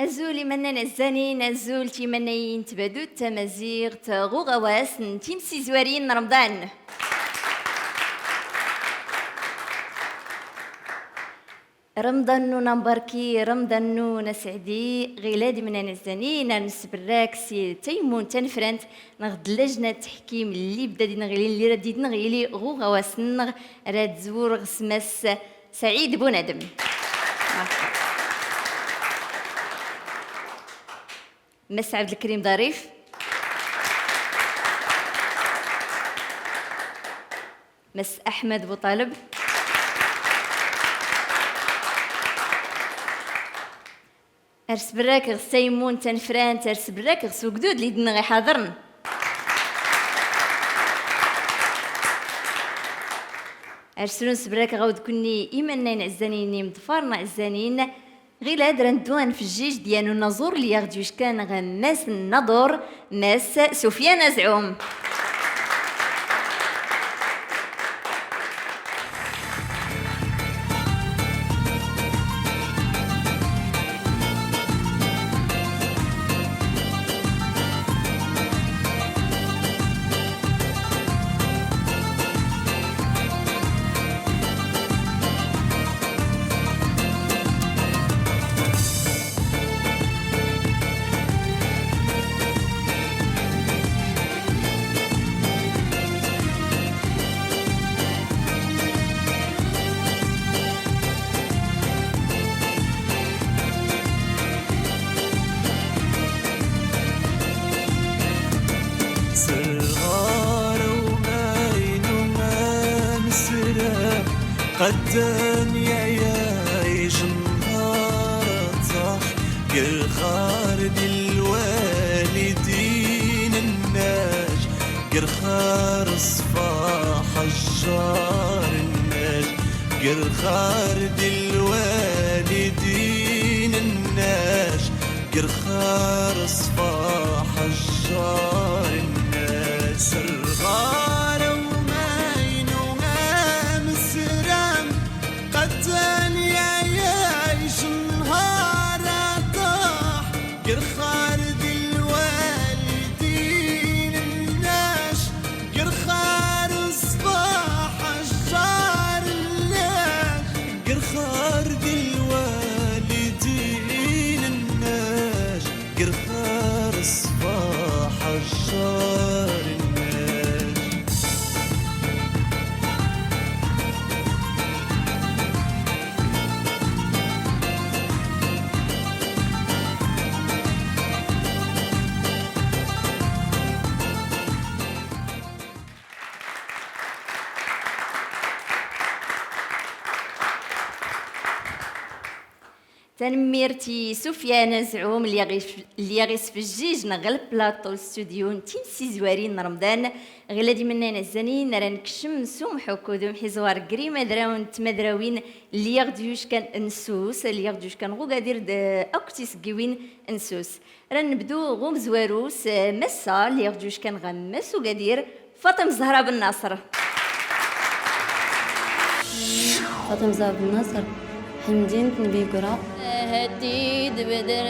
أزولي مننا الزانين أزول تيمنين تبادو تمازيغ تغو غواس تيمسي زوارين رمضان. رمضانو نمباركي رمضانو نسعدي غيلادي مننا الزانين نسبراك سي تيمون تنفرنت نغد لجنة تحكيم اللي بدا دي نغيلي اللي راه ديت نغيلي غو غواس راه تزور غسماس سعيد بونادم. مس عبد الكريم ظريف، مس احمد بوطالب، ارس براك غسيمون تنفران ترس براك غسو قدود اللي دنا غي حاضرن. ارسلون سبراك غاود كوني ايمانين عزانيني مضفارنا عزانين غير هاد ندوان في الجيج ديالو النزور اللي ياخدوش كان غماس النظر ماس سفيان زعوم. قدام يا جنهار صح قرخار الوالدين الناج قرخار صفاح الجار الناج قرخار الوالدين الناج قرخار صفاح الجار الناج سرغار تنميرتي سفيان زعوم اللي غيس في الجيج نغلب بلاطو الاستوديو تيمسي زوارين رمضان غلادي مننا الزنين راه نكشم سوم حكودو محي زوار كريمه دراون تمدراوين اللي ياخدوش كان انسوس اللي ياخدوش كان غو قادر اكتي سكيوين انسوس راه نبدو غوم زواروس مسا اللي ياخدوش كان غمس وقادر فاطمه زهره بن ناصر. فاطمه زهره بن ناصر حمدين نبي قرا هديد بدر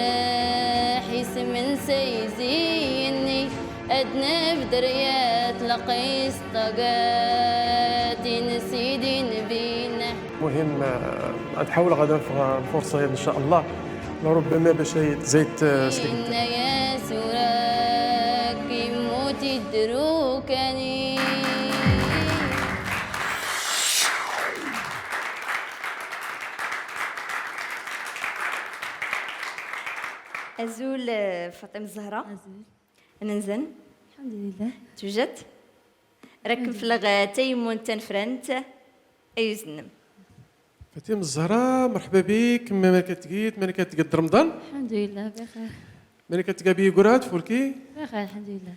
حيس من سيزيني أدنى بدريات لقيس طاقات نسيدي نبينا. مهم أتحاول غدا في الفرصة إن شاء الله لربما باش زيت سليم يا سوراك يموت الدروكني أزول فاطمة الزهراء. أزول ننزل الحمد لله توجد ركب في لغة تيمون تنفرنت أيزنم. فاطمة الزهراء مرحبا بك ما كتقيت ما كتقد رمضان. الحمد لله بخير. ما كتقابي قرات فولكي بخير الحمد لله.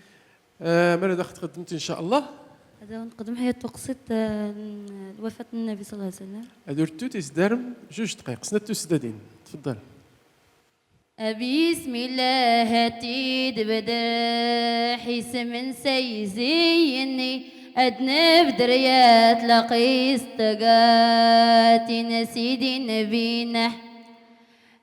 ما دخلت خدمتي إن شاء الله. هذا نقدم حياة تقصد وفاة النبي صلى الله عليه وسلم. أدورتو تيزدارم 2 دقائق سنتو سدادين تفضل. بسم الله هتيد بدا حيس من سيزيني أدنى بدريات لقيس تقاتي نسيدي نبينا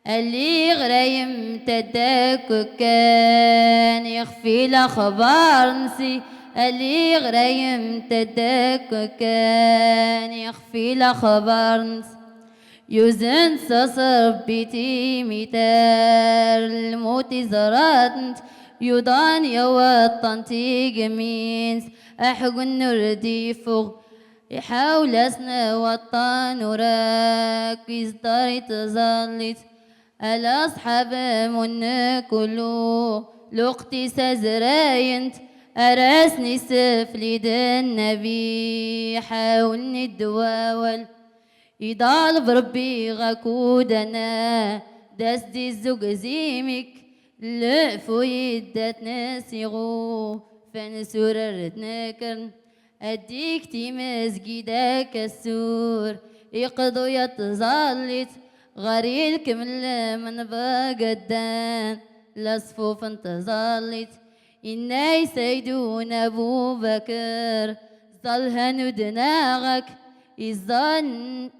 اللي غرايم تداك كان يخفي الأخبار نسي اللي غرايم تداك كان يخفي الأخبار نسي يوزن صصر بيتي ميتار الموت زرات يوضان يا وطنتي قميس أحق النور دي فوق يحاول أسنى وطن وراك يصدر تظلت الأصحاب من كله لوقتي سازراينت أرسني سفلي النبي حاولني الدواول يضال بربي غاكود أنا داسدي الزوج زيمك لفو يدات ناسيغو فنسور نكرن أديك تيمز جيداك السور يقضوا يتظلت غريل كمل من بقدان لصفوف انتظلت إناي سيدون أبو بكر ظلهن ودناغك يظن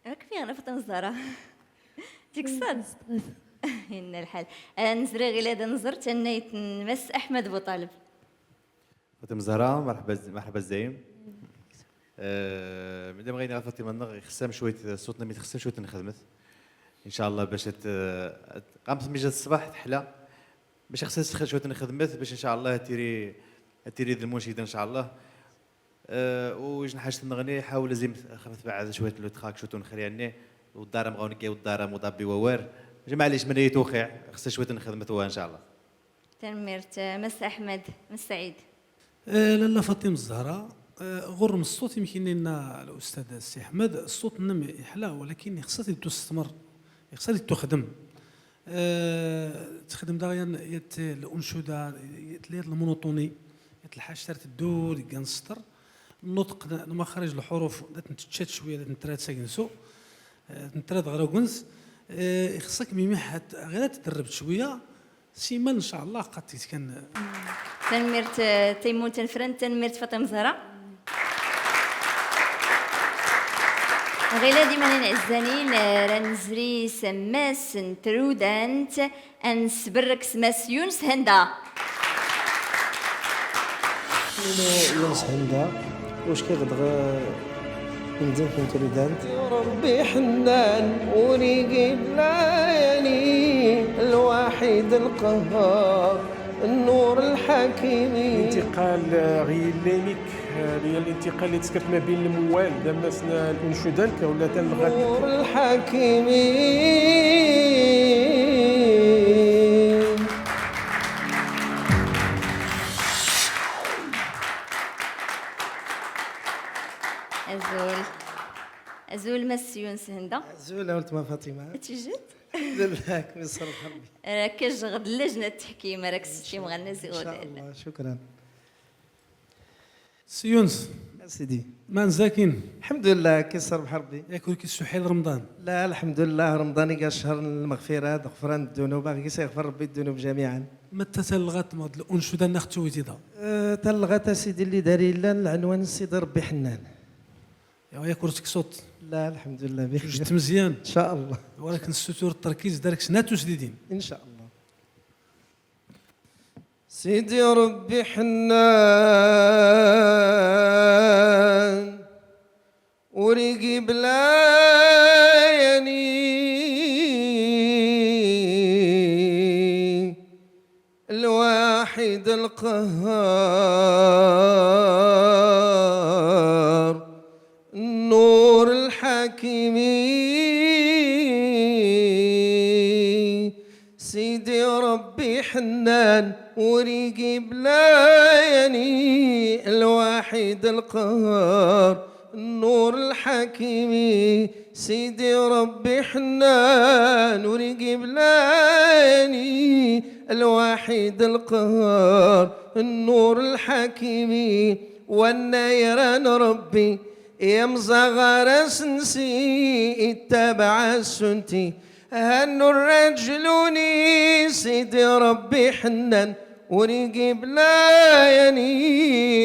كفي أنا فطن الزهرة تكسر إن الحال نزري غير هذا نزرت أني تنمس أحمد بوطالب فاطمه زهراء مرحبا زايم مادام غادي فاطمه نغ خصها شويه صوتنا ما تخصها شويه نخدمت ان شاء الله باش قامت ميجا الصباح تحلى باش خصها شويه نخدمت باش ان شاء الله تيري ذا المنشد ان شاء الله وجن حاجه نغني حاول لازم خفت بعد شويه لو تراك شويه نخلي عني والدار مغونكي والدار مضبي ووار معليش من يتوقع خصها شويه نخدمت ان شاء الله تنميرت مس أحمد مس سعيد لاله فاطمه الزهراء غرم الصوت يمكن لنا الاستاذ السي احمد الصوت نم يحلى ولكن خصها تستمر خصها تخدم تخدم دايا يت الانشوده يتلير المونوتوني يتلحاشترت الدور ينسطر النطق مخارج الحروف تتشات شويه نترات ساكنسو نترات غراكونس خصك ميمحات غير تدربت شويه سيما ان شاء الله قد تتكن تنميرت تيمون تنفرن تنميرت فاطمه زهراء غيلا ديما نعزانين رنزري سماس نترودانت انسبرك سماس يونس هندا يونس هندا واش كيغدغ نزيد كنت ريدانت يا ربي حنان وريقي بلاياني الواحد القهار النور الحكيمي انتقال غير لينيك هي الانتقال اللي تسكرت ما بين الموال دمسنا الانشودان ولا تنغاد النور الحكيمي أزول مس يونس هندا زولا ولد ما فاطمه تيجد لله يسر ربي راك غد لجنة التحكيم راك ستي مغنى ان شاء الله شكرا سي يونس سيدي ما نزاكين الحمد لله كيسر بحربي ياكل كيسحيل رمضان لا الحمد لله رمضان كاع شهر المغفرة غفران الذنوب باغي يغفر ربي الذنوب جميعا متى تلغات مود الانشوده نختو تيدا تلغت سيدي اللي داري لا العنوان سيدي ربي حنان ياكل صوت لا الحمد لله بخير جبت مزيان ان شاء الله ولكن الستور التركيز دارك سناتو جديدين ان شاء الله سيدي ربي حنان وريقي بلاياني الواحد القهار النور الحكيمي سيدي ربي حنان وريقي بلاياني الواحد القهار النور الحكيمي سيدي ربي حنان وريقي بلاياني الواحد القهار النور الحكيمي والنيران ربي يا مصغر سنسي اتبع السنتي هنو الرجلوني سيدي ربي حنان وريقي بلاياني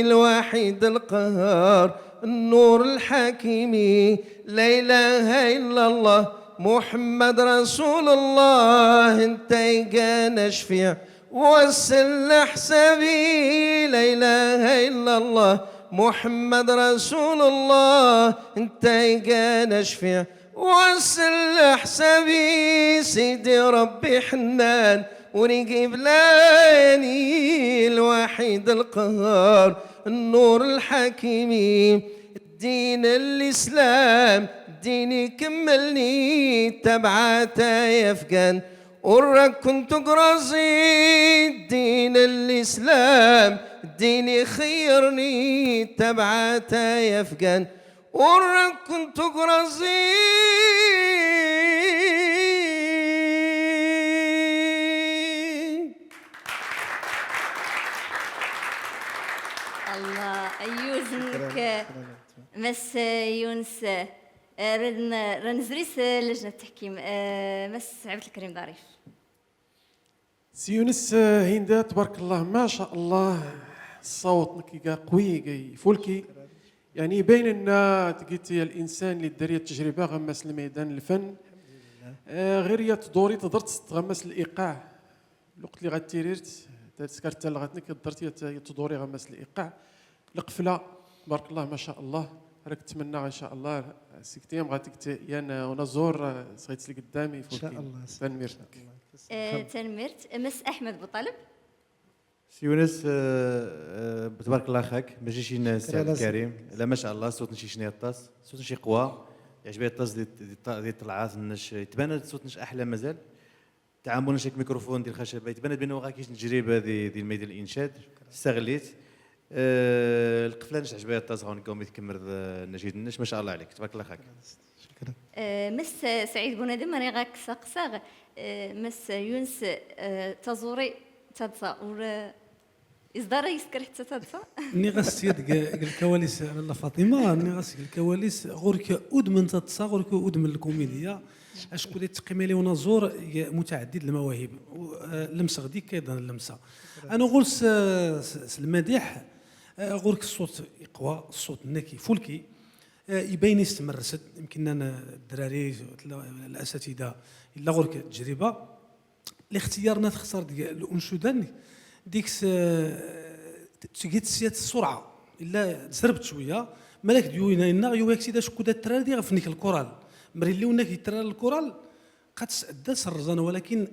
الواحد القهار النور الحكيمي، لا إله إلا الله محمد رسول الله، انت كان شفيع وسل حسابي، لا إله إلا الله محمد رسول الله، انت كان شفيع وسل حسابي. سيدي ربي حنان ونجيب لاني الوحيد القهار، النور الحكيمي، الدين الإسلام ديني كملني تبعاته يفقن، وراك كنت قرازي الدين الإسلام ديني خيرني تبعاته يفقن، وراك كنت قرازي. الله يوزنك مس يونس. رنزريس لجنة التحكيم مس عبد الكريم ظريف. سي يونس هند تبارك الله ما شاء الله، الصوت كي قوي كي فولكي، يعني يبين ان تقيت الانسان اللي دار التجربه غمس الميدان الفن غير يا تدوري تقدرت تغمس الايقاع. الوقت اللي غتيريرت تذكرت اللي غتنك درتي تدوري غمس الايقاع القفله تبارك الله ما شاء الله. راك نتمنى ان شاء الله سيكتيام غاتك يانا ونزور صغيت لي قدامي ان شاء الله. تنميرتك تنمرت مس احمد بوطالب. سي يونس تبارك الله خاك ماشي شي ناس عبد الكريم، لا ما شاء الله صوت نشي شني الطاس، صوت نشي قوى، يعجبني الطاس ديال طلعات النش، يتبان الصوت نش احلى مازال، تعامل نشك ميكروفون ديال الخشبه يتبان بانه غا كاين تجربه ديال ميدان الانشاد استغليت. القفله نش عجبها الطاس غنقوم يتكمل نشيد النش ما شاء الله عليك تبارك الله خاك. شكرا. مس سعيد بونادم راني غاك ساقساغ مس يونس تزوري تدصا ولا إصدار يسكر حتى تدصا. ني غاسيد الكواليس لاله فاطمه، ني غاسيد الكواليس غورك اود من تتصا غورك اود من الكوميديا اشكون اللي تقيم لي ونزور متعدد المواهب لمسه غديك ايضا اللمسه. انا غول المديح غورك الصوت يقوى، الصوت نكي فولكي يبين يستمر رسد. يمكن انا الدراري الاساتذه الا غورك التجربه الاختيار تختار ديال الانشوده ديك تجيت سيات السرعه الا تسربت شويه مالك ديوينا يواك سيدا شكون دا الترال دي غفنيك الكورال مري اللي وناك يترال الكورال قد تسعد سرزانه، ولكن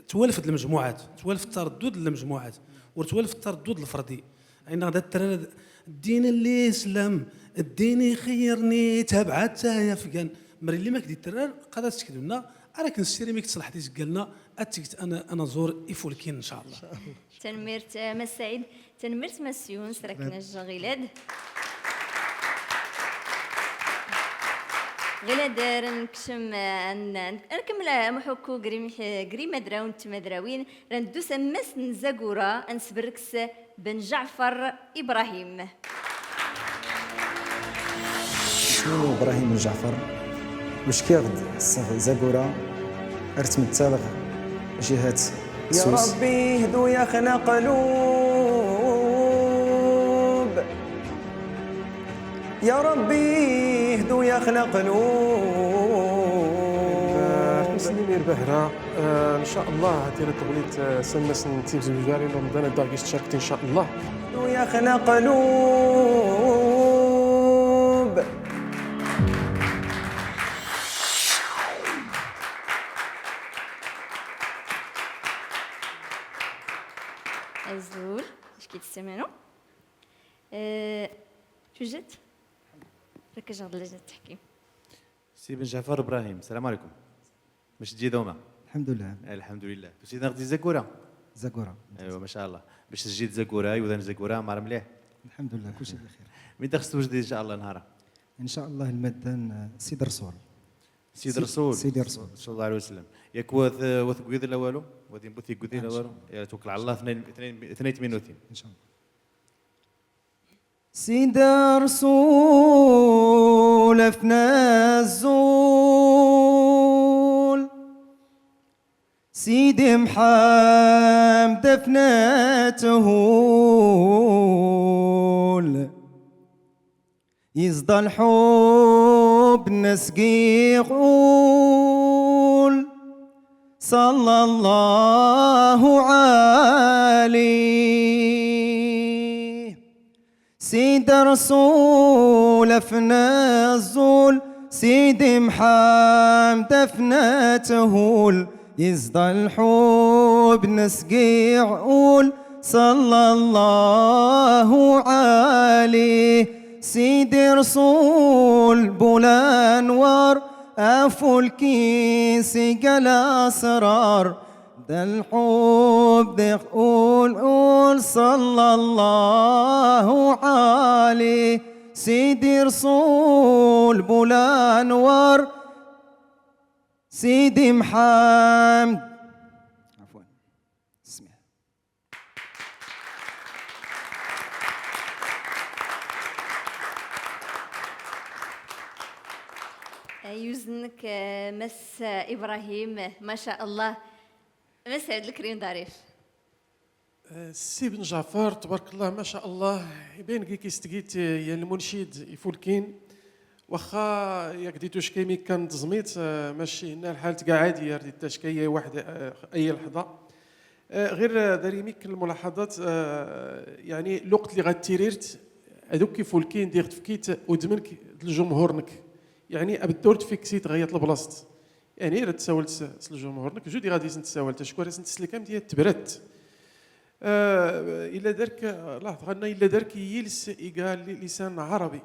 توالفت المجموعات، توالف التردد للمجموعات وتوالف التردد الفردي. اين غدا الترال الدين اللي اسلام الدين يخيرني تابعات يا فكان مري اللي ما كدي الترال قادر تسكدوا لنا راك نسيري ميك تصلح ديك قالنا اتيكت انا زور يفولكين ان شاء الله. تنمرت مس سعيد تنمرت مس يونس راك نجا غلاد نكشم نكمل محوكو قري مدراون تمدراوين رندوس مس نزاقورا انسبركس بن جعفر ابراهيم. شنو ابراهيم بن جعفر واش كيغد زاقورا ارتمتالغ جهات يا ربي هدو يا خنا قلوب، يا ربي هدو يا خنا قلوب. مسلمين بهرة ان شاء الله ديال تغليت سنس نتيم زوجاري رمضان داكيش تشاركت ان شاء الله. هدو يا خنا قلوب. الزول اش كيتسمعوا توجد راك جاغد لجنة التحكيم. سي بن جعفر ابراهيم السلام عليكم. باش تجي دوما؟ الحمد لله. الحمد لله. سيدنا غدي زاكوره؟ زاكوره ايوا ما شاء الله. باش تجي زاكوره ايوا زاكوره مار مليح. الحمد لله كلشي بخير. مين خص توجدي ان شاء الله نهار؟ ان شاء الله المدان سيد الرسول. سيد الرسول سيدي الرسول صلى الله عليه وسلم. ياك واث قيد لا والو وادي نبوثي قيد لا والو يا توكل على الله 82 ان شاء الله. سيد الرسول افنى الزول، سيدي محمد افنى تهول، يزدى الحب نسقي يقول صلى الله عليه سيد رسول فنا الزول سيدي محمد فنا تهول يزدى الحب نسقي يقول صلى الله عليه سيدي رسول بولا انوار افو الكيس قال اسرار ده الحب ده قول صلى الله عليه سيدي رسول بولا انوار سيدي محمد عفوا اسمع يوزنك مس ابراهيم ما شاء الله. مس عبد الكريم ظريف. السي بن جعفر تبارك الله ما شاء الله يبين كي كيستقيت يا المنشد يفولكين واخا ياك ديتو شكيمي كان تزميت ماشي هنا الحال تقع عاديه رديت تشكيه واحد اي لحظه غير داري ميك الملاحظات يعني الوقت اللي غتيريرت هذوك كيفولكين دير تفكيت ودمنك لجمهورنك يعني ابدورت فيك سيت غيط البلاصت يعني راه تساولت لجمهورنك جودي غادي نتساول تشكر نتسلكام ديال تبرت الا دارك لاحظ غنا الا دارك يلس يقال لسان عربي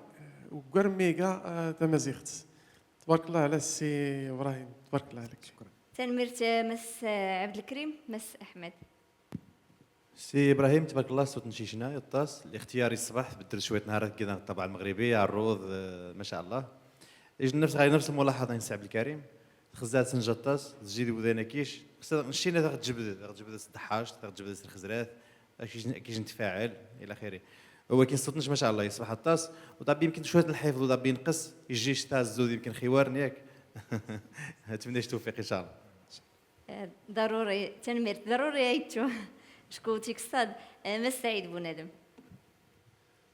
وكار ميغا تمازيغت تبارك الله على السي ابراهيم تبارك الله عليك شكرا تنمرت مس عبد الكريم مس احمد. سي ابراهيم تبارك الله صوت نشيشنا يطاس الاختياري الصباح بدل شويه نهارات كذا الطبع المغربي على الروض ما شاء الله يجي نفس الملاحظه نسي عبد الكريم خزات سنجطاس تجي بودينا كيش نشينا تغتجبد الضحاش تغتجبد الخزرات كيجي نتفاعل الى اخره هو كيصوتنش ما شاء الله يصبح الطاس وطاب يمكن شويه الحفظ وطاب ينقص يجي شتا الزود يمكن خوار ياك نتمنى توفيق ان شاء الله. ضروري تنمرت ضروري ايتو شكوتيك صاد مس سعيد بونادم.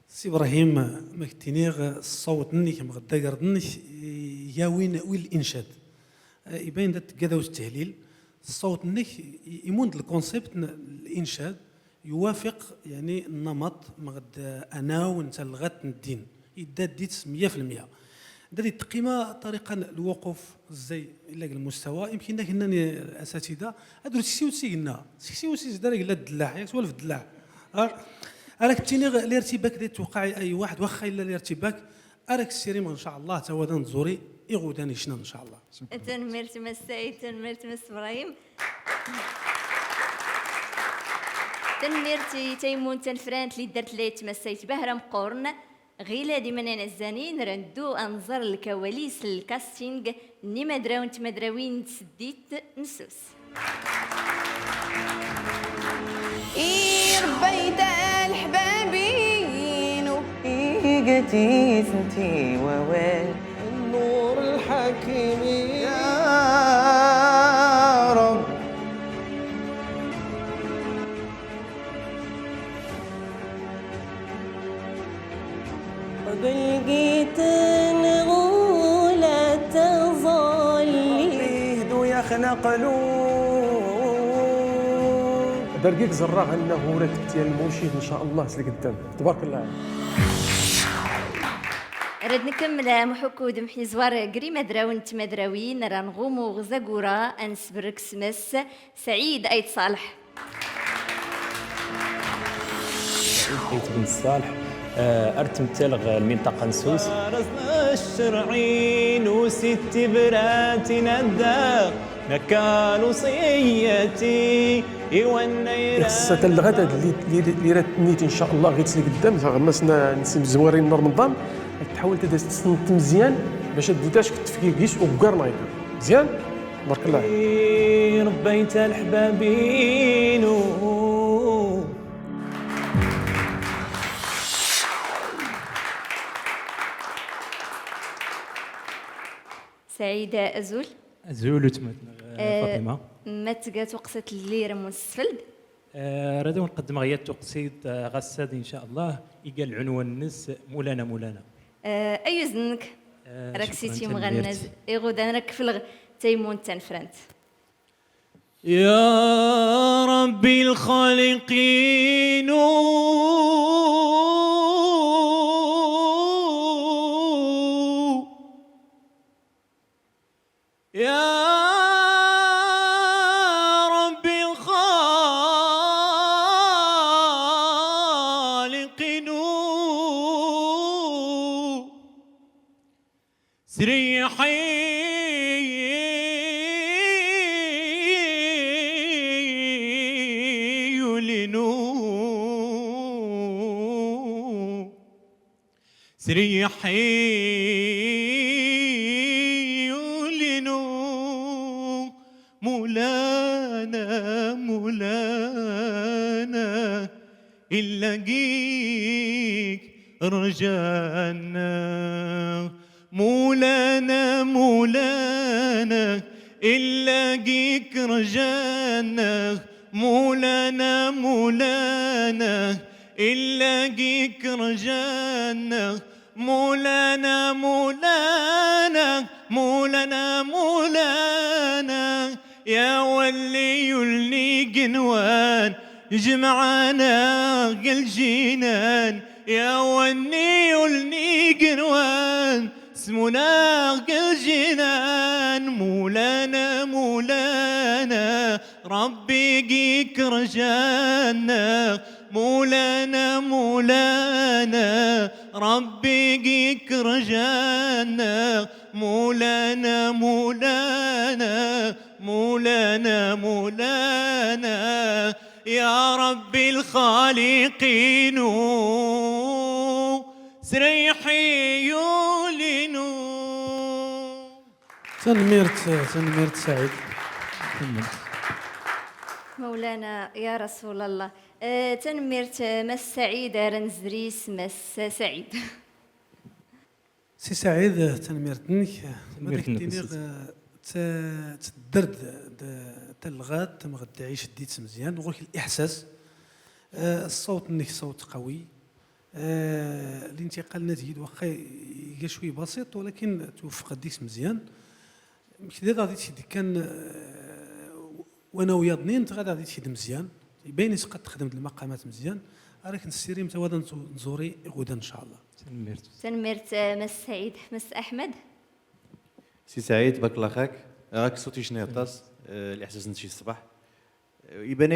سي ابراهيم ما كتينيغ الصوت نيك مغدا قردنيك يا وين الانشاد يبين دات كذا والتهليل الصوت نيك يموند الكونسيبت الانشاد يوافق يعني النمط مغد انا وانت لغات الدين يدات ديت 100% دادي التقييمه طريقه الوقوف زي الا المستوى يمكن هناني الاساتذه هادو سيسي قلنا سيسي داري قال الدلاع ياك سوالف الدلاع راك تيني الارتباك اللي توقع اي واحد واخا الا الارتباك راك السيري ان شاء الله تا ودان زوري يغوداني شنو ان شاء الله. تنمرت مس سعيد تنمرت مس ابراهيم تنمرتي تيمون تنفرانت اللي درت لي تمسيت بهرم قرن غيلا ديما انا الزانين رندو انظر الكواليس الكاستينغ ني مدراون تمدراوين تسديت نسوس. ربيت الحبابين إيجتي سنتي ووال النور الحكيم يا رب قد لقيت الغولة تظلي يهدو يخنق قلوب درقيك زراع انه راتك ديال المنشد ان شاء الله سلي قدام تبارك الله عليك. رد نكمل محكو دمحي زوار قريمة دراون تمدراوين رانغومو غزاقورا انسبرك سمس سعيد ايد صالح. سعيد بن صالح ارتمتلغ المنطقه نسوس الشرعين وست برات نداق نكان وصيتي السنه الغدا اللي راه نيت ان شاء الله غيتسلي قدام غمسنا نسيم زوارين نهار رمضان تحاول تسنت مزيان باش ديتاش كتفكيكيش وكار مزيان بارك الله عليك. ربيت الحبابين سعيدة أزول فاطمه ما تلقى توقست الليره مسفلد راه نقدم غير توقسيد غساد ان شاء الله يقال العنوان النس مولانا أيوزنك راك سيتي مغنز إغودان راك في تيمون تنفرنت. يا ربي الخالقين يا ربي الخالقين سريحي سريحي يولنو مولانا مولانا إلا جيك رجانا مولانا مولانا إلا جيك رجانا مولانا مولانا إلا جيك رجانا مولانا مولانا مولانا مولانا يا ولي يلني جنوان جمعنا الجنان يا ولي يلني جنوان اسمنا الجنان مولانا مولانا ربي جيك رجانا مولانا مولانا ربي جيك رجانا مولانا مولانا مولانا مولانا يا ربي الخالقين سريحي يولنو. تنميرت سعيد. مولانا يا رسول الله. تنميرت مس سعيد رنزريس مس سعيد. سي سعيد تنميرتنك تدرد تلغات ما غدعيش ديت مزيان نقول لك الاحساس الصوت انك صوت قوي الانتقال نتيجه واخا يلقى شويه بسيط ولكن توفق ديك مزيان كدا غادي تشد كان وانا ويا ظنين غادي تشد مزيان يبين تقد تخدم المقامات مزيان راك نسيري متواضع نزوري غدا ان شاء الله. تنميرت مس سعيد مس احمد. سي سعيد بارك الله خاك راك صوتي شنو يطاس الاحساس نتشي الصباح يبان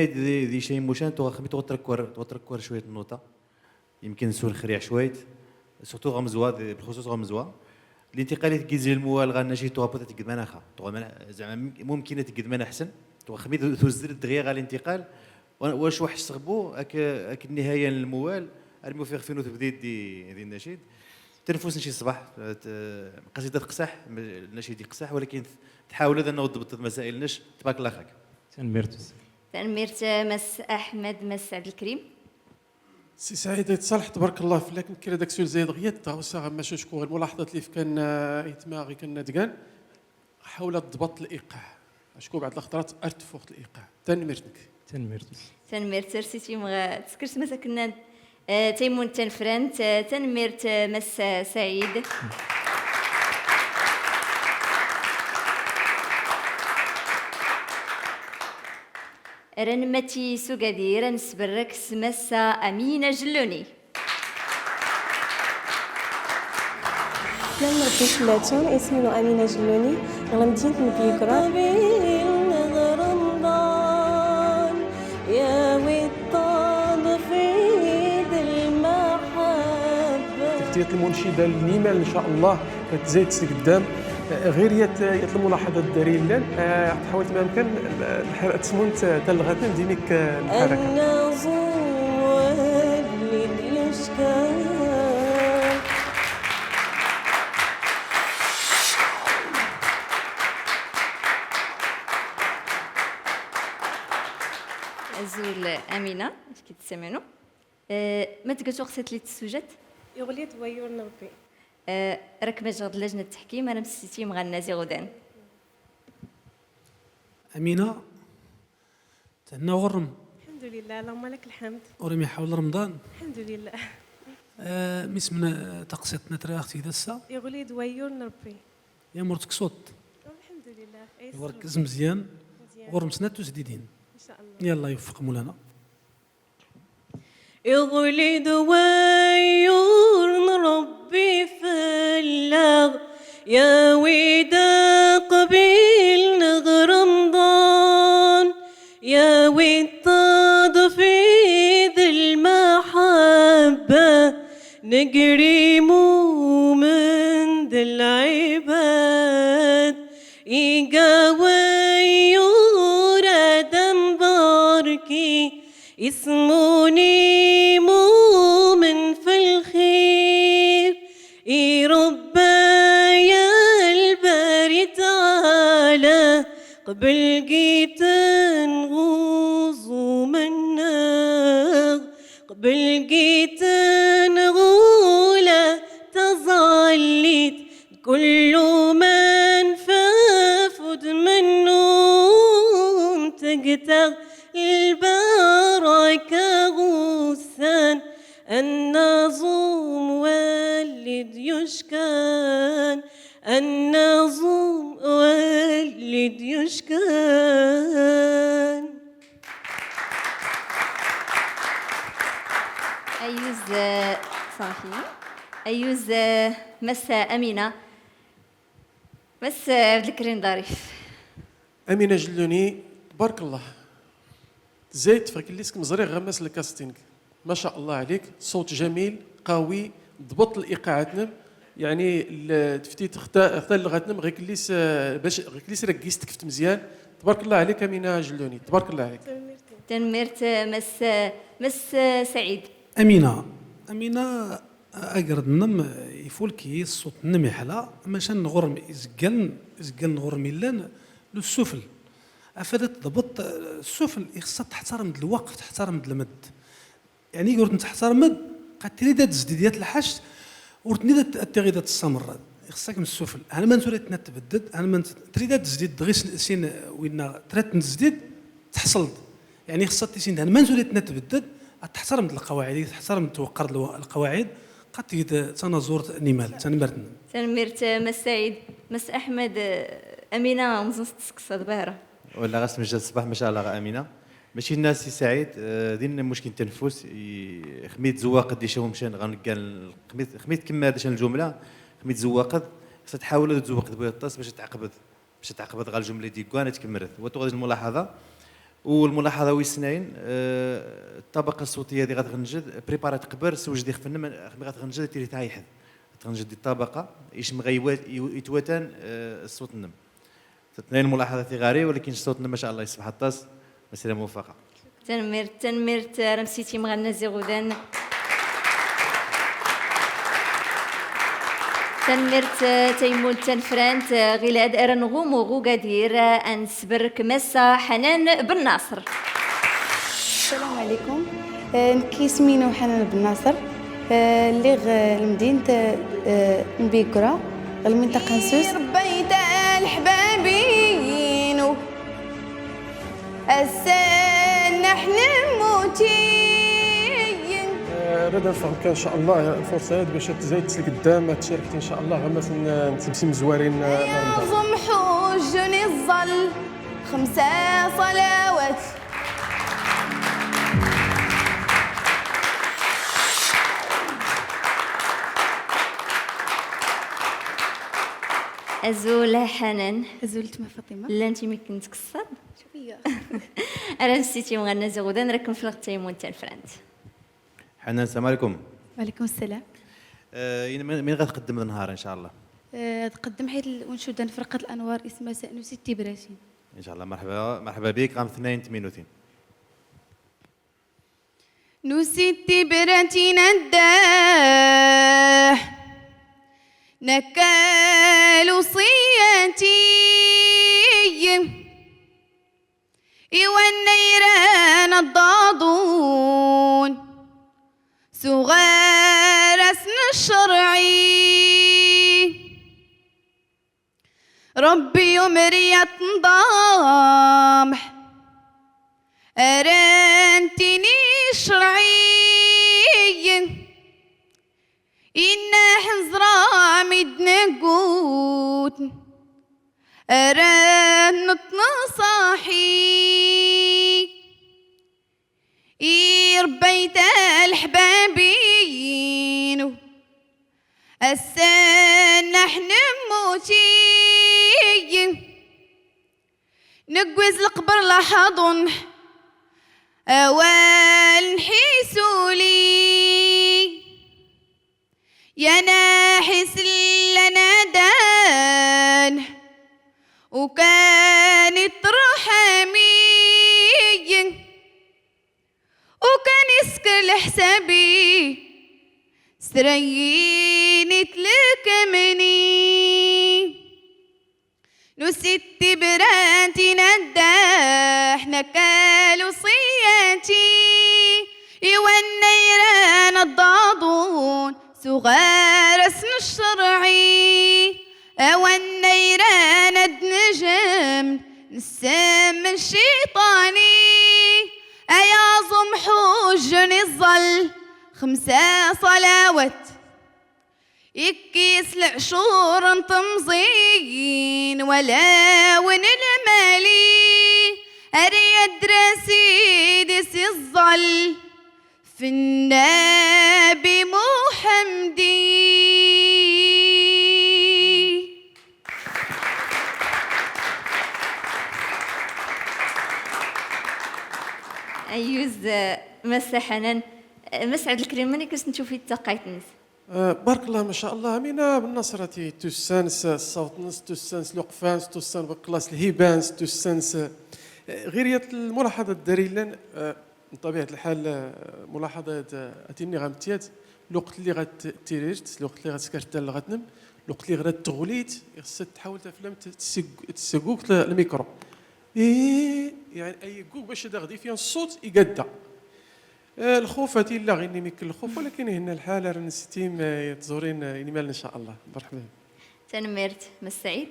دي شيء مشان خمي تغتركور شويه النوطه يمكن نسول خريع شويه سورتو غمزوا بالخصوص غمزوا الانتقالات كيزي الموال غانا شي تو بوتا تقد مناخا زعما ممكن تقد من احسن تو خمي توزر دغيا غا الانتقال واش واحد صغبو هاك النهايه للموال ارميو في خفينو تبديد دي النشيد تنفس نشي الصباح قصيده قصح النشيد يقصح ولكن تحاول انه تضبط المسائل نش تبارك الله خاك. تنميرت مس احمد مس عبد الكريم. سي سعيد يتصالح تبارك الله فلاك كي داك السؤال زايد غيات تاوسا ماشي شكون الملاحظات اللي كان يتماغي كان دكان حاول تضبط الايقاع شكون بعض الخطرات ارتفوخ الايقاع تنميرت رسيتي تسكرت مساكن تيمون تنفرنت تنميرت مس سعيد. رنمتي سوغادير نسبرك سمسا أمينة جلوني. لما تشلاتون اسمي أمينة جلوني غنمدين نبيكرا نظر رمضان يا وطان في المحبة تفتيت المنشدة النيمال إن شاء الله كتزيد قدام غير يطلب ملاحظة الداري اللان تحاول ما يمكن تسمون تلغتنا دينك الحركة النظور للإشكال أزول أمينة اش كتسمعوا ما تقولش خصيت لي السوجات يغليت ويور نربي راك باش غد لجنة التحكيم انا مسيتي مغنازي غدان. امينه تهنا ورم الحمد لله اللهم لك الحمد ورمي حول رمضان الحمد لله مسمنا تقسيط نترى اختي دسا يا وليد ويور نربي. يا مرتك صوت الحمد لله. وركز مزيان ورمسنا تسديدين ان شاء الله. يلا يوفق مولانا. يغلد ويور نربي فلاغ يا ويدا قبيل نغ رمضان يا ويد في ذي المحبة نقريمو من ذي العباد يقاوي دم باركي اسموني مؤمن في الخير ربا يا الباري تعالى قبل جيت نغوص منك قبل جيت نغولة تظليت كل من فافد منهم تقتغ البركة غسان النظم والد يشكان النظم والد يشكان. أيوز صافي أيوز مس أمينة مس عبد الكريم ظريف. امينه جلوني تبارك الله زيت فكليسك مزري غمس الكاستينغ ما شاء الله عليك صوت جميل قوي ضبط الايقاعات يعني تفتيت اختار لغتنا غير كليس باش غير كليس ركزت كفت مزيان تبارك الله عليك امينه جلوني تبارك الله عليك. تنمرت مس سعيد. امينه اقرد نم يفولكي الصوت نم يحلى ماشان نغرم يزقل نغرم لان السفل افادت ضبط السفل خصها تحترم الوقت تحترم المد يعني قلت تحترم قد تريد تزديديات الحش ورتني تغيد السمر خصك من السفل انا ما نريد تبدد انا ما تريد تزديد غير سين وين تريد تزديد تحصل يعني خصها تسين انا ما نريد تبدد تحترم القواعد تحترم توقر القواعد قد تجد تنازور نيمال تنمرتنا تنمرت مس سعيد مس احمد امينه مزوز تسكسد بهره ولا غاس مجد الصباح ما شاء الله ماشي ماشي الناس سعيد دينا مشكل التنفس خميت زواقد دي شاو مشان غنقال خميت كما هذا الجمله خميت زواقد خصها تحاول تزوقد بها الطاس باش تعقبد غا الجمله دي كوانا تكملت وتغادي الملاحظه والملاحظه ويسناين الطبقه الصوتيه اللي غتغنجد بريبارات قبر سوج دي خفنا غتغنجد تيري تايحد تغنجد دي الطبقه ايش مغيوات يتواتان الصوت النم تنين ملاحظه غاري ولكن صوتنا ما شاء الله يصبح الطاس مسيره موفقه. تنمرت رمسيتي مغنى زيغودان تنمرت تيمون تنفرانت غلاد ارنغوم وغو قدير انسبرك مسا حنان بن ناصر. السلام عليكم نكي سمينو حنان بن ناصر اللي لمدينة مبيكرة المنطقة نسوس بيت الحبابين السن نحن موتين غدا نفهمك ان شاء الله الفرصه هذه باش تزيد لقدام تشاركتي ان شاء الله غمس نتمسم زوارين يعظم حجن الظل 5 صلوات أزول حنان أزولت ما فاطمة لا انت ما كنت تكسر شوية انا نسيتي مغنى زغودان راكم في الوقت تيمون تنفرانت. حنان السلام عليكم. وعليكم السلام. مين غتقدم النهار ان شاء الله؟ تقدم حيث الانشوده فرقه الانوار اسمها سأنوسي التبراسي. ان شاء الله مرحبا بك عام 32. نسيت براتي نداه نكال صياتي والنيران الضاضون صغار اسن الشرعي ربي يمري تنضامح أرنتني شرعي إنا حزرا مدنقوت أران نصاحي ربيت الحبابين السن احنا موتي نقوز القبر لحظن أوال حيسولي يا ناحس لنا دان وكانت رحمي وكان يسكر لحسابي سريني تلكمني نسيت براتي نداح نكال وصياتي والنيران الضاضون صغار اسم الشرعي والنيران النجم نسام الشيطاني أيعظم حجن الظل 5 صلوات يكيس العشور تمضين ولا ون المالي أريد رسيدس الظل في النبي محمدي. أيوز مسا حنان مسعد الكريم ماني كاش نشوفي تقايت الناس. بارك الله ما شاء الله امينه بالنصره تسانس الصوت نص تسانس الوقفانس تسانس بكلاس الهيبانس تسانس غير الملاحظه الداري لنا بطبيعه الحال ملاحظه اتيني غامتيات الوقت اللي غتيريت الوقت اللي غتسكرت اللي غتنم الوقت اللي غدا تغوليت خصك تحاول تفهم تسقوك الميكرو يعني اي كوك باش تاخدي فيها الصوت يقدا الخوف هاتي لا غير يمكن الخوف ولكن هنا الحاله راه نستيم تزورين ينمال ان شاء الله. مرحبا تنمرت مسعيد.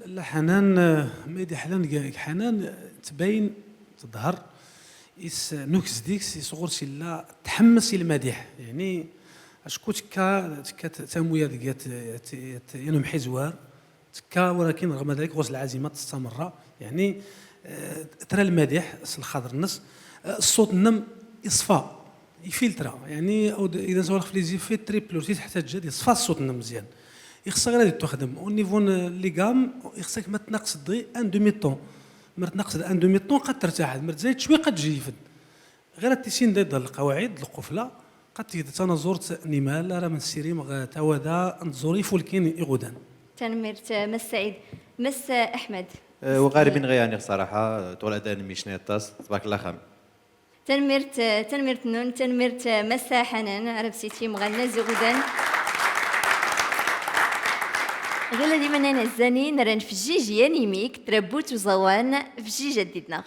لا حنان ميدي حنان تبين تظهر إس نوكس ديكس صغرتي لا تحمس المديح يعني اشكو تكا تامويا ديات ينم حزوار تكا ولكن رغم ذلك غوص العزيمه تستمر يعني ترى المديح الخضر النص الصوت النم يصفى يفلترا يعني او اذا سوالف في لي زيفي تريبل تحتاج يصفى الصوت النم مزيان يخصها غير تخدم او نيفو لي غام يخصك ما تنقص دي ان دومي طون ما تنقص ان دومي طون قد ترتاح ما تزيد شويه قد تجي يفد غير تيسين ديال القواعد القفله قد انا زرت نمال راه من السيريم توادا نزوري فولكين يغودان. تنمرت مسعيد. مس احمد وغاربين غياني صراحه طول اداني ميشني الطاس تبارك الله خام. تنمرت نون تنمرت مسا حنان عرفتي مغنى زغدان غير ديما انا الزانين راه نفجيج يانيميك تربوت وزوان فجيج جديدنا.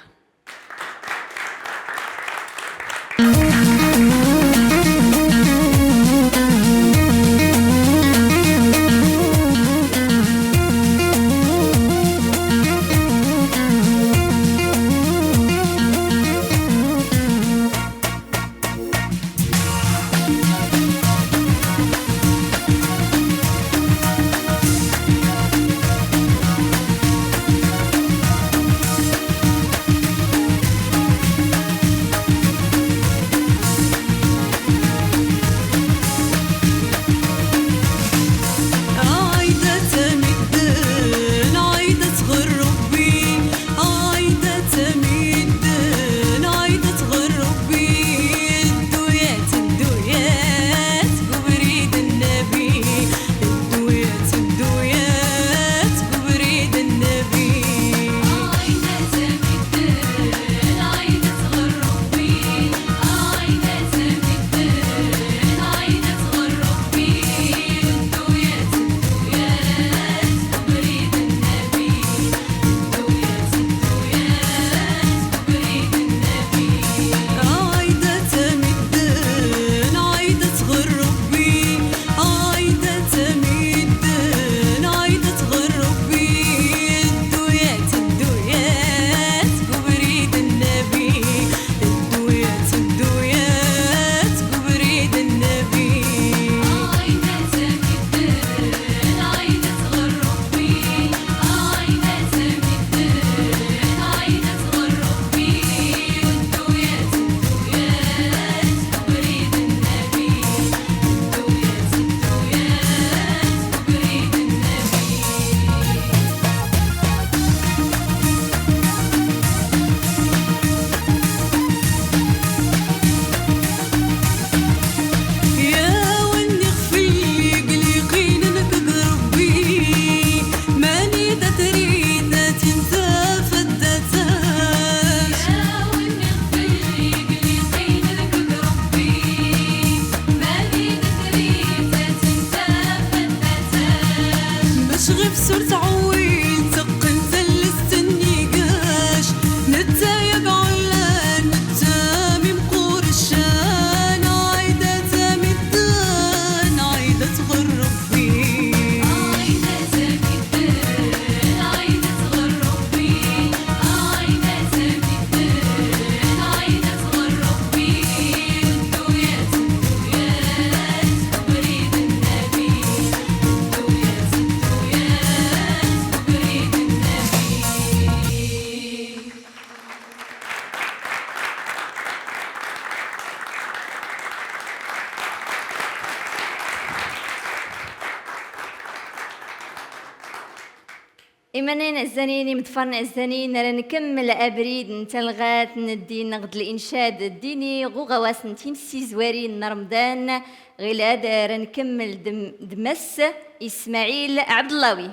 إيمانين الزنيني مدفرن الزنين راه نكمل أبريد نتلغات ندي نغد الإنشاد الديني غواس نتيم سيزوارين رمضان غلاد راه نكمل دمس إسماعيل عبد اللهوي.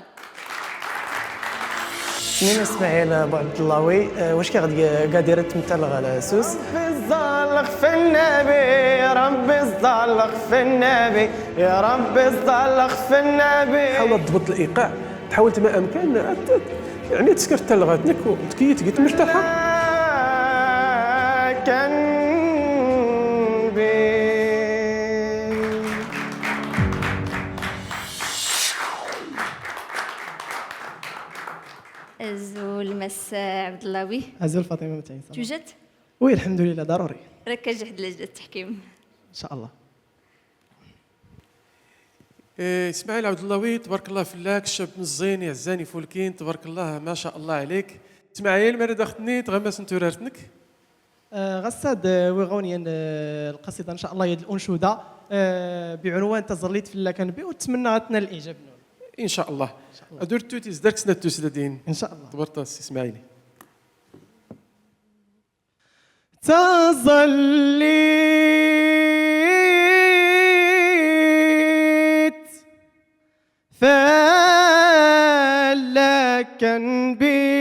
سمين اسماعيل عبد اللهوي واش قادر تمثل على سوس ربي الزلق في النبي يا ربي الزلق في النبي يا ربي الزلق في النبي. حاول تضبط الايقاع، تحاول ما امكن يعني تسكر تلغاتك وتكيت قيت مرتاحه. كان أزول مس عبد اللهوي. أزول فاطمة متعين. توجد؟ وي الحمد لله ضروري. راك جحد لجنة التحكيم. إن شاء الله. اسماعيل عبد اللهوي تبارك الله فيك، الشاب مزين يعزاني فولكين تبارك الله ما شاء الله عليك. اسماعيل مرة داختني تغمس نتورارتنك. غساد ويغوني القصيدة إن شاء الله يد الأنشودة بعنوان تزليت في اللكن بي وتمنى تنال الإعجاب. ان شاء الله. ادور توتي زدرك سنه توسلدين ان شاء الله. تبارك الله اسماعيلي. تظليت فلكن بي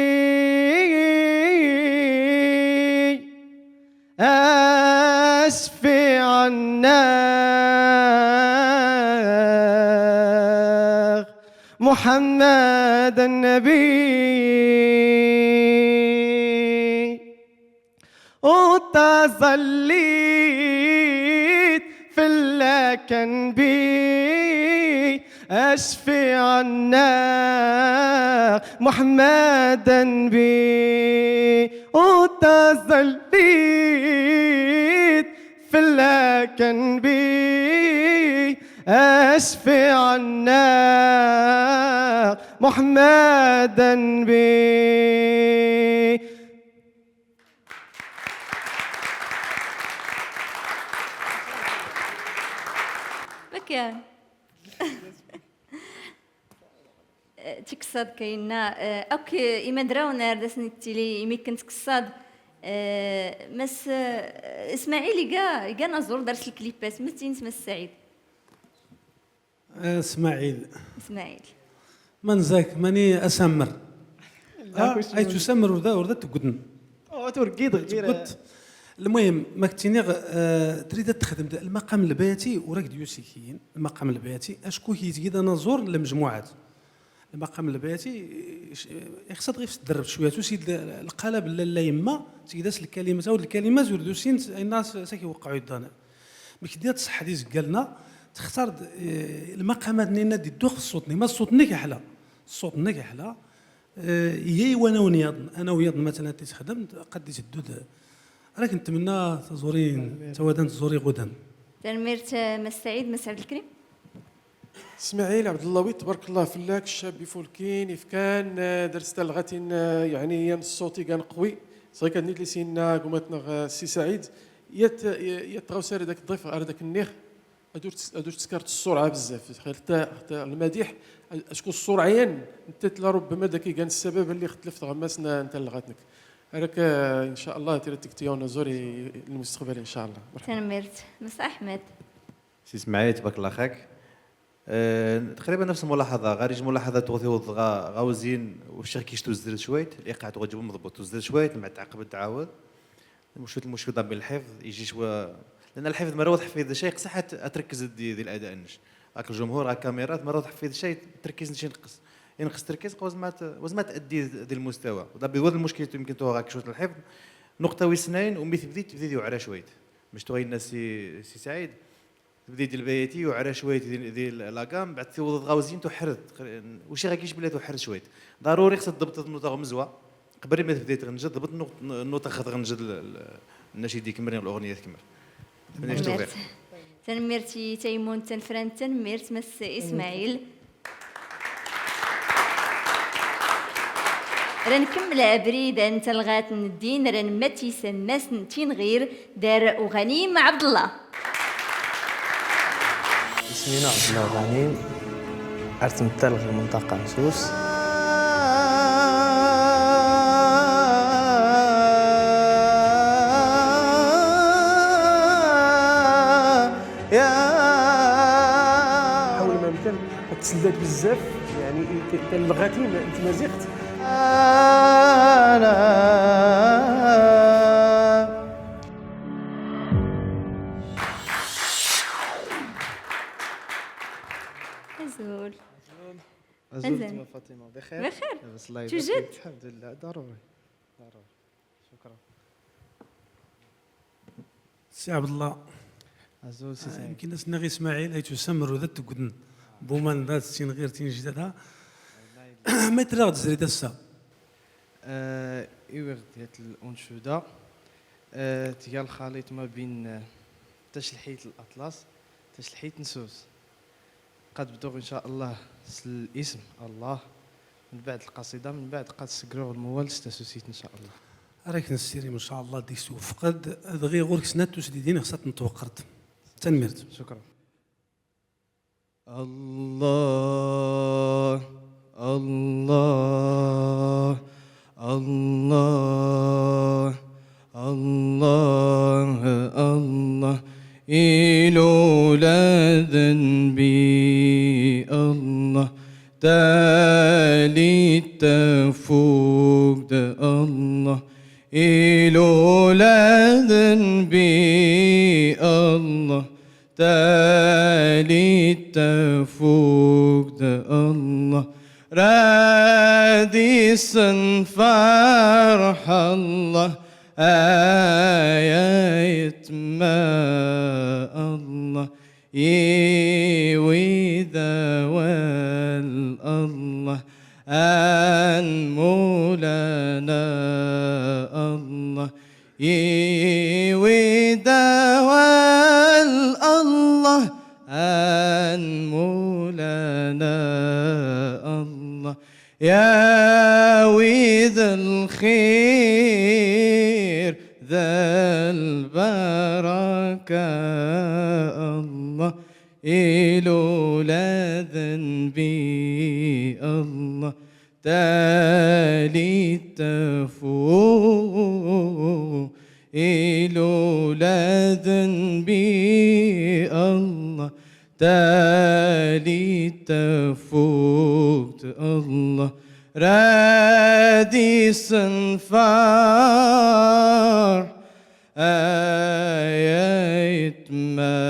أشفي عنا محمد النبي وتظليت في اللكن بي أشفي عنا محمد النبي وتظليت في اللكن بي أشفي عنا محمدا بي. مكان تكصاد كاينه اوكي ايما دراونا داسني التيلي يمكن تكصاد مس اسماعيل كاع نزور درس الكليبات متين اسم السعيد. اسماعيل من زاك ماني اسمر اي تسمر وردا تقدن تورقيد غير. المهم ما كنتيني تريد تخدم المقام البياتي وراك ديوسيكيين. المقام البياتي اشكو كيتقيد نزور المجموعات. المقام البياتي خصها غير تدرب شويه تسيد القالب لا يما تيداس الكلمات او الكلمات وردوسين الناس ساكيوقعوا يدانا ما كدير تصح ديز قالنا تختار المقامات نينا دي دوخ الصوتني ما الصوتني كحلا الصوتني كحلا هي وانا ونياض انا وياض مثلا تخدم قد تدود راك نتمنى تزورين توادن تزوري غدا. تنميرت مسعيد مسعود الكريم. اسماعيل عبد اللهوي تبارك الله فيك، الشاب يفولكين يفكان درست لغتين يعني الصوتي كان قوي صغير كان نيت سينا قومتنا سي سعيد يتغاو ساري داك الضيف على داك النيخ ادور تسكرت السرعه بزاف حتى المديح اشكون السرعيان انت ربما داك كان السبب اللي اختلفت غماسنا انت لغتك راك ان شاء الله تيرتك تيونا زوري المستقبل ان شاء الله. تنميرت مس احمد. سي اسماعيل تبارك الله خاك. تقريبا نفس الملاحظه غير ملاحظه توثيوض غاوزين والشيخ كيش توزدل شويت الايقاع توجب مضبوط توزدل شويت مع تعقب تعاود المشكل ضم الحفظ يجي شويه لان الحفظ مره واضح في هذا الشيء صح تركز دي الاداء نش راك الجمهور راك كاميرات مره واضح في هذا الشيء تركيز نشي ينقص تركيز وزمات تادي ذي المستوى ودا بيوض المشكل يمكن تو راك شويه الحفظ نقطه وسنين ومثل بديت على شويه مش توي الناس سي سعيد بديت البياتي وعلى شويه ذي لاكام بعد توض غاوزين تحرد وشي غاكيش بلا تحرد شويه ضروري خصك تضبط النوطه مزوه قبل ما تبدا تغنجد ضبط النوطه خاطر غنجد النشيد يكمل الاغنيه تكمل. تنميرتي تيمون تنفران تنميرت مس اسماعيل. رنكمل ابريد انت لغات الدين رنمتي سماس نتين غير دار وغنيم عبد الله. اسمي عبد الله غنيم ارتمثل في المنطقه نسوس. حاول ما امكن تسلات بزاف يعني اللغاتي انت ما زغت أزول أزول ما فاطمة بخير؟ بخير لاباس الله توجد؟ يبارك فيك. الحمد لله ضروري ضروري شكرا سي عبد الله أزول سي سعيد يمكن الناس نغي اسماعيل هي تسمر وذات تقدن بومان ذات سين غير تين جدادها ما تراغد زري دسا إيوغ ديال الأنشودة تيا الخليط ما بين تشلحية الأطلس تشلحية نسوس قد بدوغ إن شاء الله الاسم الله من بعد القصيدة من بعد قد سكروغ الموال ستاسوسيت إن شاء الله راك نسيري ما شاء الله ديك سوف فقد دغي غورك سنات تسديدين خصات نتوقرت تنمرت شكرا الله الله الله الله الله إلولا ذنبي الله تالي تفوق الله إلولا ذنبي الله تالي تفوق الله رادي فرح الله آيات ما الله يوي ذوال الله أن مولانا الله يوي ذوال الله أن مولانا الله يا ويذ الخير ذا البركة الله إلولا ذنبي الله تالي تفوق إلولا ذنبي الله تالي تفوت الله رادي سنفار آيات ما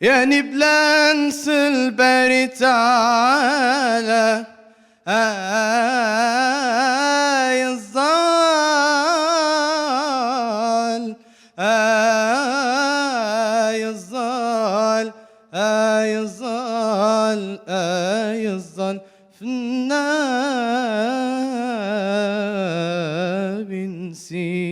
يعني بلانس البري تعالى الظال الظال الظال الظال في النار نسي.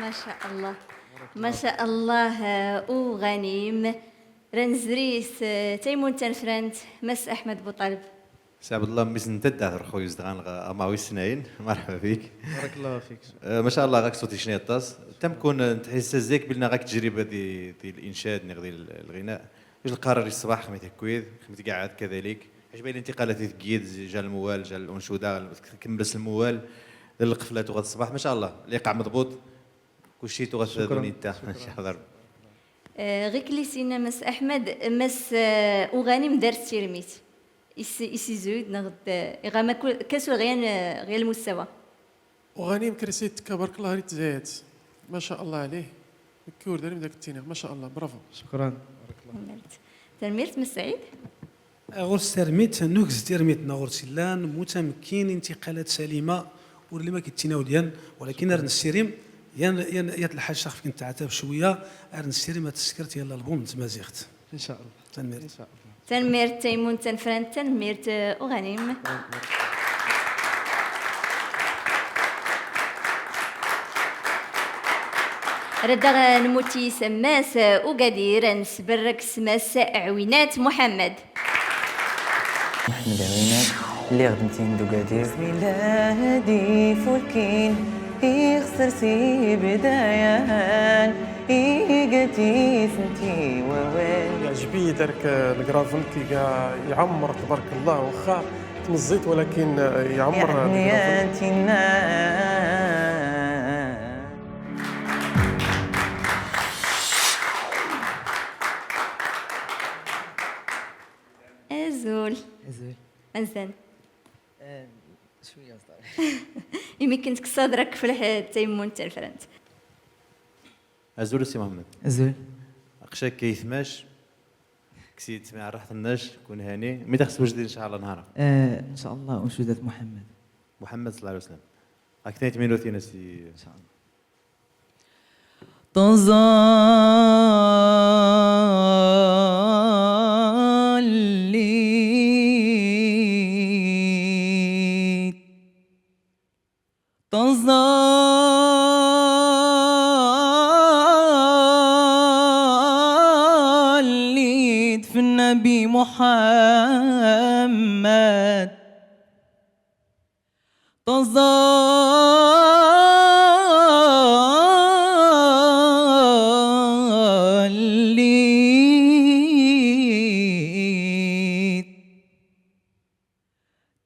ما شاء الله ما شاء الله وغنيم رنزريس تيمون تنفرنت مس احمد بوطالب سي عبد الله ميس نتدع خويا زدغان ماوي سنين مرحبا بك بارك الله فيك ما شاء الله راك صوتي شنو الطاس تمكن تحس زيك بلنا راك تجربه دي الانشاد نغدي الغناء واش القرار الصباح خميت كويد خميت قاعد كذلك عجبني الانتقالات تقيد جا الموال جا الانشوده كمبس الموال القفلات وغد الصباح ما شاء الله الايقاع مضبوط كلشي تغثدوني انت ان شاء الله غير كليسينا مس احمد مس وغانم دارت تيرميت يسي زود نغد إغاما كاسو غير المستوى وغنيم كرسيت تبارك الله ريت زايد ما شاء الله عليه كور داري داك التينيغ ما شاء الله برافو شكرا بارك الله تنميرت من سعيد غورس ترميت نوكس ترميت نغورس لان متمكن انتقالات سليمه واللي ما كيتناوديان ولكن رن السيريم يان الحاج شاف كنت تعاتب شويه رن السيريم تسكرت يلا البوم تمازيغت ان شاء الله تنميرت ان شاء الله تنميرت تيمون تنفران تنميرت وغنيم ردا نموتي سماس وقدير نسبرك سماس عوينات محمد محمد عوينات اللي خدمتي ندو قادير بسم الله هادي فولكين خسرتي بدايان قلتي سنتي ووين. يعجبني دارك الكرافن كي يعمر تبارك الله، واخا تمزيت ولكن يعمر الكرافن. أزول أزول مزال شويه صغير. يمكن كنت صدرك في التيمون تاع الفرنت. أزول سي محمد. أزول أقشاك كيثماش كسيد تسمع راحة الناش كون هاني مي تخص وجدي إن شاء الله نهار. إن شاء الله أنشودة محمد صلى الله عليه وسلم. أكثر تمينوتينا سي إن شاء الله. تظليت في النبي محمد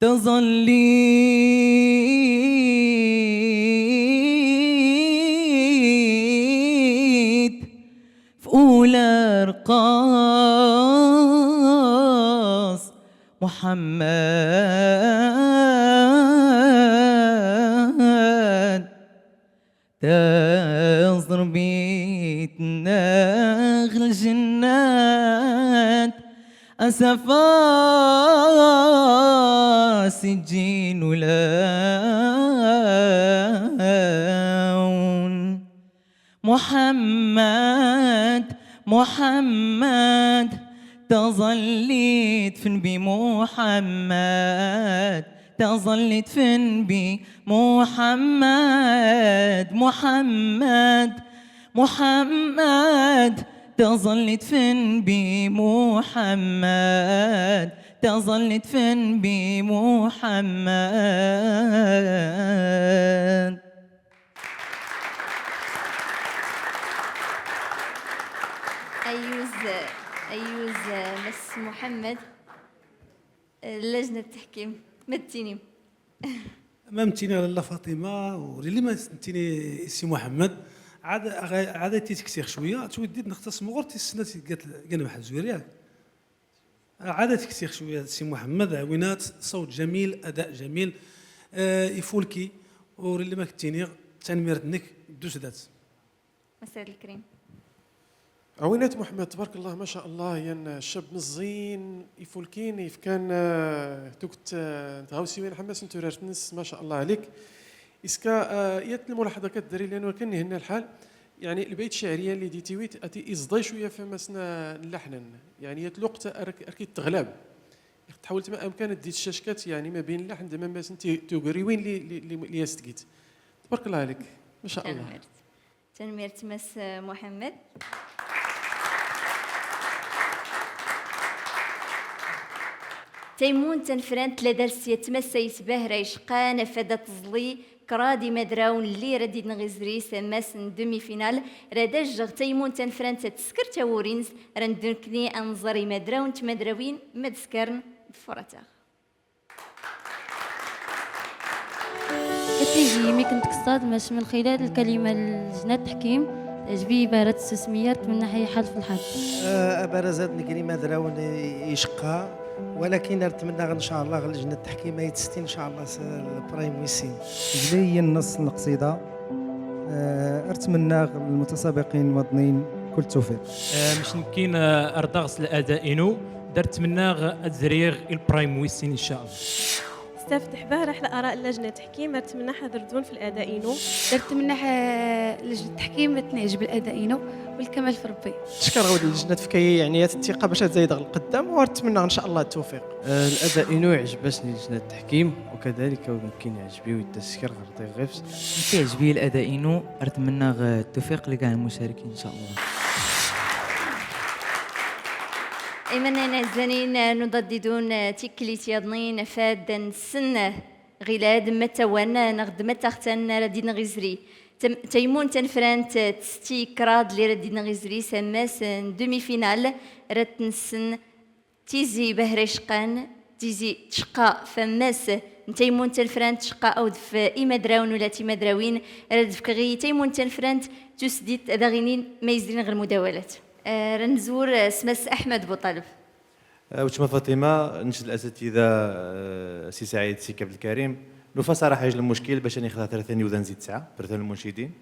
تظليت في أولى رقاص محمد تضربيت نخل الجنات أسفا سجين ولون محمد تظليت في نبي محمد تظليت في نبي محمد تظليت في نبي محمد تظليت في نبي محمد. أيوز مس محمد لجنة التحكيم متيني ما متيني لاله فاطمه وللي ما سنتيني سي محمد عاد تيتكسير شويه توديت نختص مغور تيسنات قال واحد زوير ياك عاد تكسير شويه سي محمد عوينات صوت جميل اداء جميل يفولكي وللي ما كنتيني تنميرتنك دوز دات. مساء الكريم. عوينات محمد تبارك الله ما شاء الله ين شاب مزين يفولكين يفكان توكت تهاوسي وين حماس انتو رارتنس ما شاء الله عليك اسكا يات الملاحظه كداري لانه كان هنا الحال يعني البيت الشعريه اللي ديتي ويت اتي ازضاي شويه فماسنا اللحنا يعني يات الوقت اركيد تغلب تحاول ما امكن ديت الشاشكات يعني ما بين اللحن دابا ما انت توغري وين اللي يستقيت تبارك الله عليك ما شاء الله. تنميرت مس محمد. تيمون تنفرانت لدرس يتمسى يتباه ريشقا نفذ تزلي كرادي مدراون اللي رديد نغزري سماس دمي فينال رداج تيمون تنفرانت تسكر تاورينز رندنكني انظري مدراون تمدراوين مدسكرن فرتا. كتيجي مي كنت قصاد ماش من خلال الكلمة لجنة التحكيم تعجبي بارات السوسميات من ناحية حل في الحد. بارزات نكري مدراون يشقى ولكن نتمنى ان شاء الله لجنه التحكيم يتستين ان شاء الله البرايم ويسين. هي النص القصيده ارتمنى المتسابقين المواطنين كل التوفيق. مش يمكن اردغس الادائنو درت منا الزريغ البرايم ويسين ان شاء الله. استفتح به رحلة آراء اللجنة التحكيم درت منها حضرتون في الأدائينو درت منها لجنة التحكيم تنعجب الأدائينو والكمال في ربي. تشكر غودي اللجنة تفكي يعني الثقة باش تزايد القدام ونتمنى ان شاء الله التوفيق. الادائينو يعجبني لجنة التحكيم وكذلك يمكن يعجبي ويتسكر غلطي غيفس. كيعجبني الادائينو نتمنى التوفيق لكاع المشاركين ان شاء الله. إيماننا الزنين نضددون تكليت يضنين فادا سنة غلاد متوان نغد متختن ردي نغزري تيمون تنفرانت تستي كراد اللي ردي نغزري سماس دومي فينال رتنسن تيزي بهرشقان تيزي تشقى فماس تيمون تنفرانت تشقى او في اما دراون ولا تيما دراوين رد فكغي تيمون تنفرانت تسديت داغينين ما يزدين غير المداولات. رنزور سماس احمد بوطلب. وتما فاطمه نشد الاساتذه سي سعيد سي عبد الكريم نوفا صراحه يجي المشكل باش ناخذها 3 وذا نزيد 9 برث المنشدين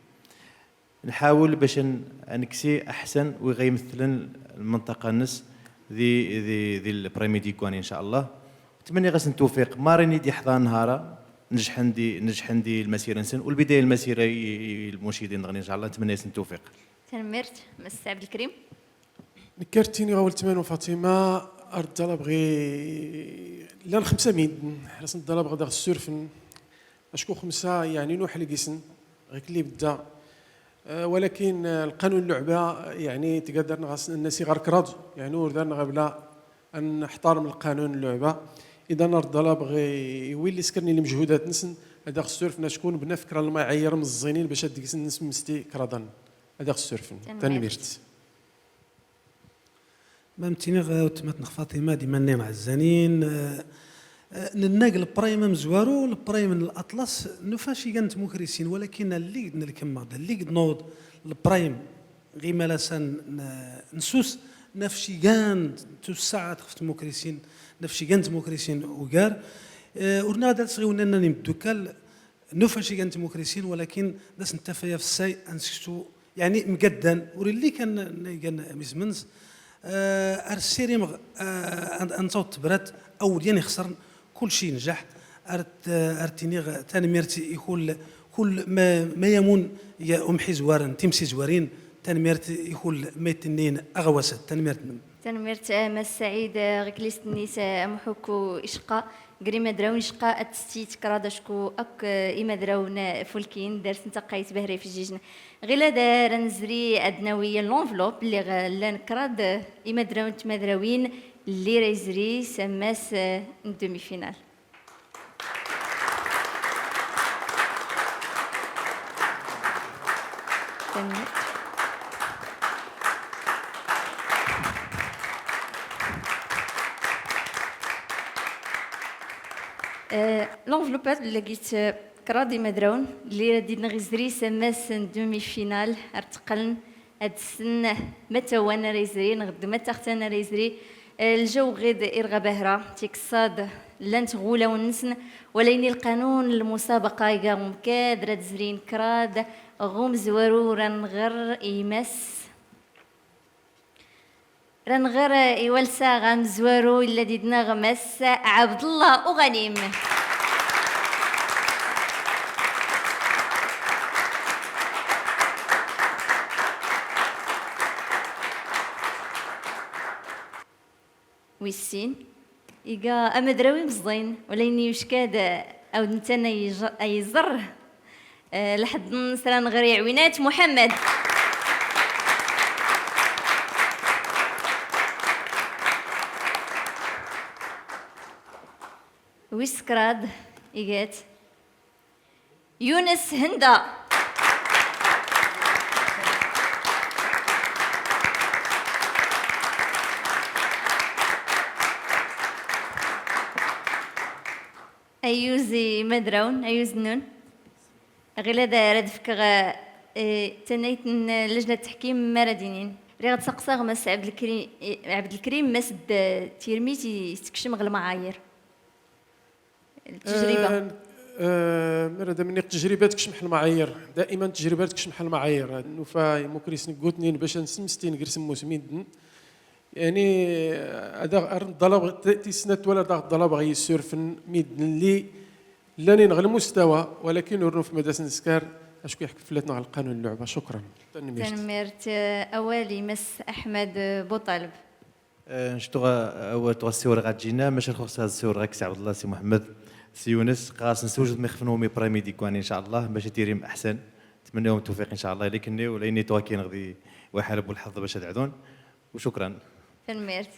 نحاول باش نكسي احسن ويغيمثلن المنطقه النس ذي البريمي ديكواني ان شاء الله. نتمنى غاس التوفيق ماريني دي حضان نهار نجح عندي المسيره نسن والبدايه المسيره المنشدين غني ان شاء الله. نتمنى يسن التوفيق. تنمرت مس عبد الكريم. نكرتيني غاول تمان وفاطمه ارد بغي لا 5 ميد حرس ندلا بغا داغ السيرفن اشكو 5 يعني نوح لقيسن غير اللي بدا ولكن القانون اللعبه يعني تقدر نغاس الناس غير كراد يعني وردا غبلا ان نحترم القانون اللعبه. اذا نرد بغي يولي سكرني المجهودات نسن هذا السيرفن شكون بنا فكره ما يعير من الزينين باش هذيك الناس مستي كرادان هذا السيرفن تنميرت. مامتيني غاوت فاطمه ديما ني مع الزنين نناقل البرايم مزوارو البرايم الاطلس نفاشي كانت مكرسين ولكن اللي قد نلكم اللي قد نوض البرايم غي مالاسان نسوس نفشي كان ساعات خفت مكرسين نفشي كانت مكرسين وكار ورنا هذا صغيونا نمدوكال نفاشي كانت مكرسين ولكن داس نتفايا في الساي انسكتو يعني مقدان وريلي كان مزمنز ارسيريم انصوت برات اول يعني خسر كل شيء نجح ارتيني ثاني ميرتي يقول كل ما يمون يا ام حزوارن تمسي زوارين ثاني ميرتي يقول ما يتنين اغواسات ثاني ميرت مس سعيد غكليست النساء محكو اشقا قريمه دراون اشقا اتستيت كرادشكو اك اما دراون فولكين درس نتقايت بهري في جيجنا غير دار نزري ادنويه لونفلوب اللي غلا نكراد اما دراون تمدراوين اللي ريزري سماس دومي فينال. لونفلوبات اللي لقيت كرادي مدرون اللي ردي نغزري سماس دومي فينال ارتقلن هاد السنة متى وانا ريزري نغد متى اختنا ريزري الجو غيد إرغى بهرة تيكصاد لن تغولا ونسن وليني القانون المسابقة يقام كادرة تزرين كراد غوم زوارو رنغر إيمس رنغر إيوالسا غام زوارو الذي دنغمس عبد الله أغنيم. ويسين إيجا أمدراوي مزضين وليني وشكاد أو نتانا يزر لحد نسران غير عوينات محمد. ويسكراد إيجات يونس هندا. أيوزي مدرون أيوز نون غير هذا راد فكر تنيت لجنة التحكيم ماردينين رياض سقساغ مس عبد الكريم مس تيرميتي يستكشم غير المعايير التجربة مرة مني تجربات كشمح المعايير دائما تجربات كشمح المعايير نوفا مكريس نقوتنين باش نسمستين قرسم موسمين يعني هذا الضلاب تيسنت ولا داغ الضلاب غي يسيرفن ميد اللي لاني نغل المستوى ولكن ورنو في مدرسة نسكار اشكو يحكي فلاتنا على القانون اللعبه. شكرا. تنمرت اولي مس احمد بوطلب. نشتغل اول تغ السور غاتجينا ماشي الخص هذا السور غاك سي عبد الله سي محمد سي يونس قاص نسوجد ما يخفنهم بريمي ديكواني ان شاء الله باش تيريم احسن نتمنىهم التوفيق ان شاء الله لكن وليني تواكين غادي ويحاربوا الحظ باش يدعون وشكرا. تنمرت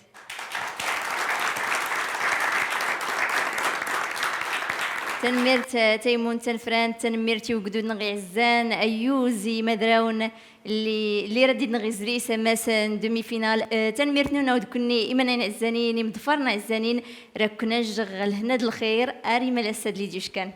تنميرت تيمون تنفران تنميرتي وقدود نغي عزان ايوزي مدراون اللي ردي نغي زري سماسن دومي فينال تنميرتنا نعود كني ايمانين عزانين مضفرنا عزانين راك كنا نجغل هنا الخير اري مال السد اللي ديوش كان